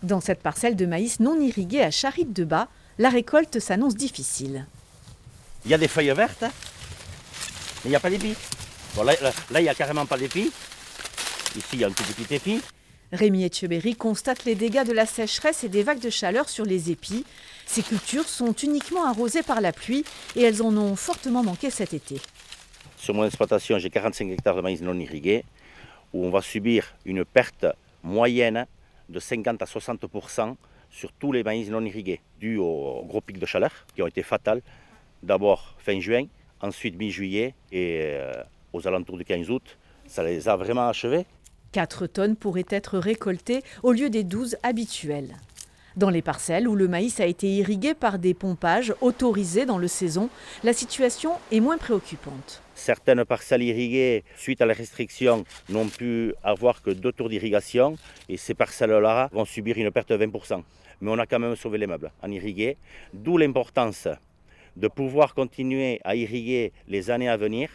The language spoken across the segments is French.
Dans cette parcelle de maïs non irriguée à Charritte-de-Bas, la récolte s'annonce difficile. Il y a des feuilles vertes, mais il n'y a pas d'épi. Bon, là, il n'y a carrément pas d'épi. Ici, il y a un tout petit épi. Rémi Etcheberry constate les dégâts de la sécheresse et des vagues de chaleur sur les épis. Ces cultures sont uniquement arrosées par la pluie et elles en ont fortement manqué cet été. Sur mon exploitation, j'ai 45 hectares de maïs non irrigué, où on va subir une perte moyenne de 50 à 60% sur tous les maïs non irrigués, dû aux gros pics de chaleur qui ont été fatals. D'abord fin juin, ensuite mi-juillet et aux alentours du 15 août. Ça les a vraiment achevés. 4 tonnes pourraient être récoltées au lieu des 12 habituelles. Dans les parcelles où le maïs a été irrigué par des pompages autorisés dans le saison, la situation est moins préoccupante. Certaines parcelles irriguées, suite à la restriction, n'ont pu avoir que 2 tours d'irrigation et ces parcelles-là vont subir une perte de 20%. Mais on a quand même sauvé les meubles en irrigué, d'où l'importance de pouvoir continuer à irriguer les années à venir.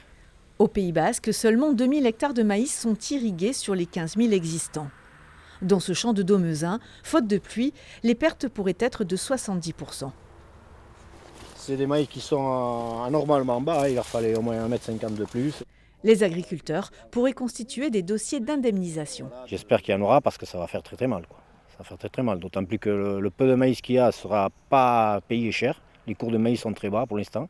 Au Pays Basque, seulement 2000 hectares de maïs sont irrigués sur les 15 000 existants. Dans ce champ de Domezin, faute de pluie, les pertes pourraient être de 70%. C'est des maïs qui sont anormalement bas, il leur fallait au moins 1,50 m de plus. Les agriculteurs pourraient constituer des dossiers d'indemnisation. J'espère qu'il y en aura parce que ça va faire très très mal. Ça va faire très très mal, d'autant plus que le peu de maïs qu'il y a ne sera pas payé cher. Les cours de maïs sont très bas pour l'instant.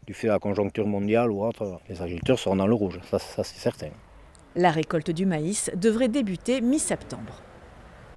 Du fait de la conjoncture mondiale ou autre, les agriculteurs seront dans le rouge, ça c'est certain. La récolte du maïs devrait débuter mi-septembre.